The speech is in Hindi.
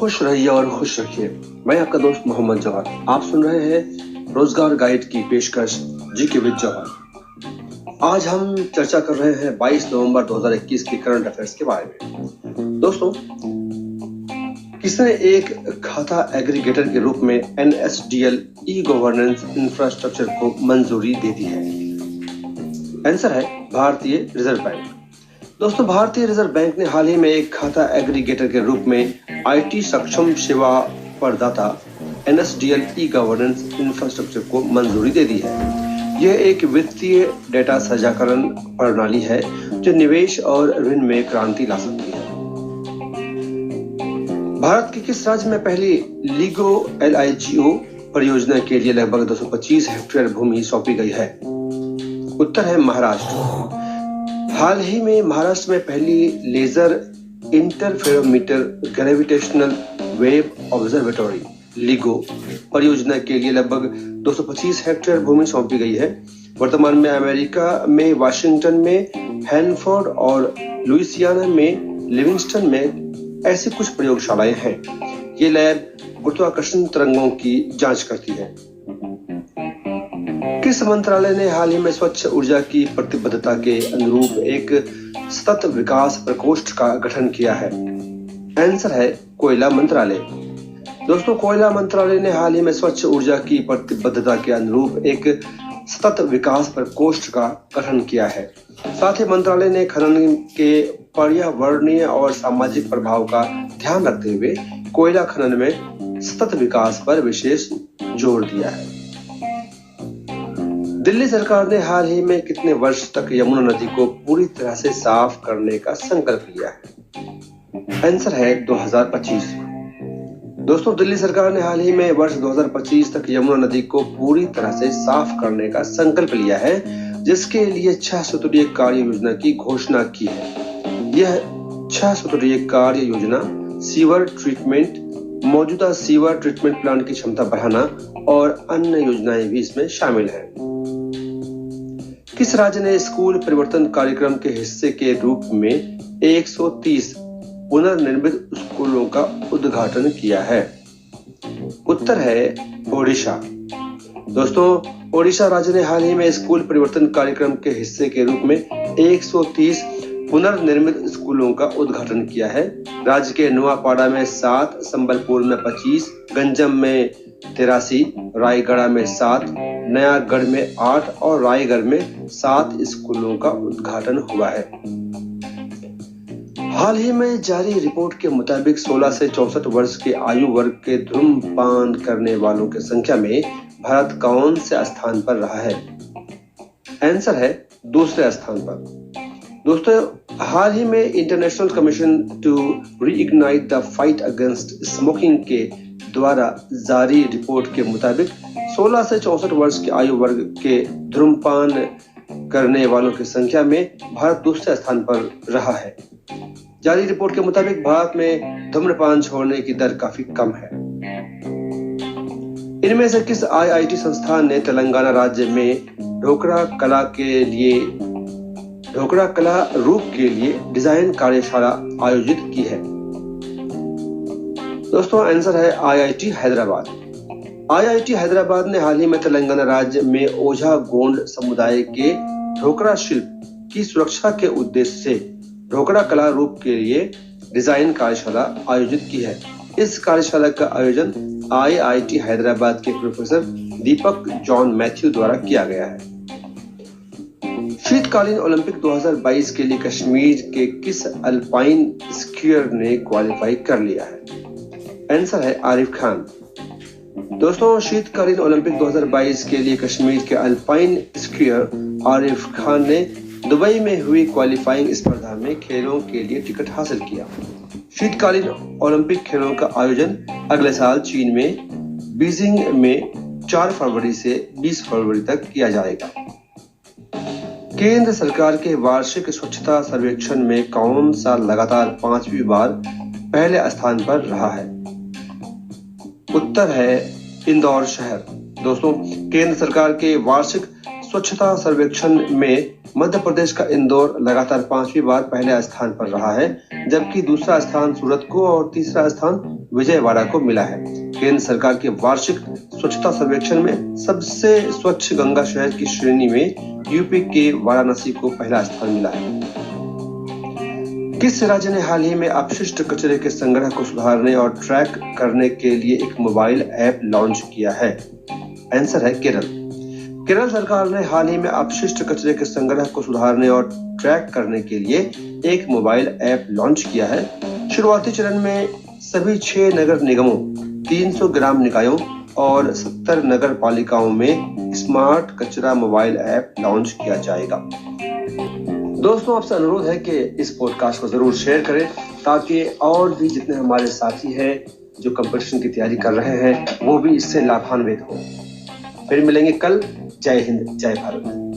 खुश रहिए और खुश रखिए। मैं आपका दोस्त मोहम्मद जवाद। आप सुन रहे हैं रोजगार गाइड की पेशकश जीके विद जवाद। आज हम चर्चा कर रहे हैं 22 नवंबर 2021 के करंट अफेयर्स के बारे में। दोस्तों, किसने एक खाता एग्रीगेटर के रूप में NSDL ई गवर्नेंस इंफ्रास्ट्रक्चर को मंजूरी दे दी है? आंसर है भारतीय रिजर्व बैंक। दोस्तों, भारतीय रिजर्व बैंक ने हाल ही में एक खाता एग्रीगेटर के रूप में IT सक्षम सेवा प्रदाता NSDL ई गवर्नेंस इंफ्रास्ट्रक्चर को मंजूरी दे दी है। यह एक वित्तीय डेटा साझाकरण प्रणाली है जो निवेश और ऋण में क्रांति ला सकती है। भारत के किस राज्य में पहली LIGO परियोजना के लिए लगभग 225 हेक्टेयर भूमि सौंपी गई है? उत्तर है महाराष्ट्र। हाल ही में महाराष्ट्र में पहली laser interferometer gravitational wave observatory LIGO परियोजना के लिए लगभग 225 हेक्टेयर भूमि सौंपी गई है। वर्तमान में अमेरिका में वाशिंगटन में, हैनफोर्ड और लुइसियाना में, लिविंगस्टन में ऐसी कुछ प्रयोगशालाएं हैं। ये लैब गुरुत्वाकर्षण तरंगों की जांच करती है। किस मंत्रालय ने हाल ही में स्वच्छ ऊर्जा की प्रतिबद्धता के अनुरूप एक सतत विकास प्रकोष्ठ का गठन किया है? आंसर है कोयला मंत्रालय। दोस्तों, कोयला मंत्रालय ने हाल ही में स्वच्छ ऊर्जा की प्रतिबद्धता के अनुरूप एक सतत विकास प्रकोष्ठ का गठन किया है। साथ ही मंत्रालय ने खनन के पर्यावरणीय और सामाजिक प्रभाव का ध्यान रखते हुए कोयला खनन में सतत विकास पर विशेष जोर दिया है। दिल्ली सरकार ने हाल ही में कितने वर्ष तक यमुना नदी को पूरी तरह से साफ करने का संकल्प लिया है? आंसर है 2025। दोस्तों, दिल्ली सरकार ने हाल ही में वर्ष 2025 तक यमुना नदी को पूरी तरह से साफ करने का संकल्प लिया है, जिसके लिए 6 सूत्रीय कार्य योजना की घोषणा की है। यह 6 सूत्रीय कार्य योजना सीवर ट्रीटमेंट, मौजूदा सीवर ट्रीटमेंट प्लांट की क्षमता बढ़ाना और अन्य योजनाएं भी इसमें शामिल हैं। किस राज्य ने स्कूल परिवर्तन कार्यक्रम के हिस्से के रूप में 130 पुनर्निर्मित स्कूलों का उद्घाटन किया है? उत्तर है ओडिशा। दोस्तों, ओडिशा राज्य ने हाल ही में स्कूल परिवर्तन कार्यक्रम के हिस्से के रूप में 130 पुनर्निर्मित स्कूलों का उद्घाटन किया है। राज्य के नुआपाड़ा में 7, संबलपुर में 25, गंजम में 83, रायगढ़ में 7, नयागढ़ में 8 और रायगढ़ में 7 स्कूलों का उद्घाटन हुआ है। हाल ही में जारी रिपोर्ट के मुताबिक 16 से 64 वर्ष के आयु वर्ग के धूम्रपान करने वालों की संख्या में भारत कौन से स्थान पर रहा है? आंसर है दूसरे स्थान पर। दोस्तों, हाल ही में International Commission to Reignite the Fight Against Smoking के द्वारा जारी रिपोर्ट के मुताबिक 16 से 64 वर्ष के आयु वर्ग के धूम्रपान करने वालों की संख्या में भारत दूसरे स्थान पर रहा है। जारी रिपोर्ट के मुताबिक भारत में धूम्रपान छोड़ने की दर काफी कम है। इनमें से किस IIT संस्थान ने तेलंगाना राज्य में ढोकरा कला रूप के लिए डिजाइन कार्यशाला आयोजित की है? दोस्तों, आंसर है IIT हैदराबाद। IIT हैदराबाद ने हाल ही में तेलंगाना राज्य में ओझा गोंड समुदाय के ढोकरा शिल्प की सुरक्षा के उद्देश्य से ढोकरा कला रूप के लिए डिजाइन कार्यशाला आयोजित की है। इस कार्यशाला का आयोजन IIT हैदराबाद के प्रोफेसर दीपक जॉन मैथ्यू द्वारा किया गया है। शीतकालीन ओलंपिक 2022 के लिए कश्मीर के किस अल्पाइन स्कीयर ने क्वालिफाई कर लिया है? आंसर है आरिफ खान। दोस्तों, शीतकालीन ओलंपिक 2022 के लिए कश्मीर के अल्पाइन स्कीयर आरिफ खान ने दुबई में हुई क्वालिफाइंग स्पर्धा में खेलों के लिए टिकट हासिल किया। शीतकालीन ओलंपिक खेलों का आयोजन अगले साल चीन में बीजिंग में 4 फरवरी से 20 फरवरी तक किया जाएगा। केंद्र सरकार के वार्षिक स्वच्छता सर्वेक्षण में कौन सा लगातार 5वीं बार पहले स्थान पर रहा है? उत्तर है इंदौर शहर। दोस्तों, केंद्र सरकार के वार्षिक स्वच्छता सर्वेक्षण में मध्य प्रदेश का इंदौर लगातार 5वीं बार पहले स्थान पर रहा है, जबकि दूसरा स्थान सूरत को और तीसरा स्थान विजयवाड़ा को मिला है। केंद्र सरकार के वार्षिक स्वच्छता सर्वेक्षण में सबसे स्वच्छ गंगा शहर की श्रेणी में यूपी के वाराणसी को पहला स्थान मिला है। किस राज्य ने हाल ही में अपशिष्ट कचरे के संग्रह को सुधारने और ट्रैक करने के लिए एक मोबाइल ऐप लॉन्च किया है? आंसर है केरल। केरल सरकार ने हाल ही में अपशिष्ट कचरे के संग्रह को सुधारने और ट्रैक करने के लिए एक मोबाइल ऐप लॉन्च किया है। शुरुआती चरण में सभी 6 नगर निगमों, 300 ग्राम निकायों और 70 नगर पालिकाओं में स्मार्ट कचरा मोबाइल ऐप लॉन्च किया जाएगा। दोस्तों, आपसे अनुरोध है कि इस पॉडकास्ट को जरूर शेयर करें ताकि और भी जितने हमारे साथी हैं जो कंपटीशन की तैयारी कर रहे हैं वो भी इससे लाभान्वित हो। फिर मिलेंगे कल। जय हिंद, जय भारत।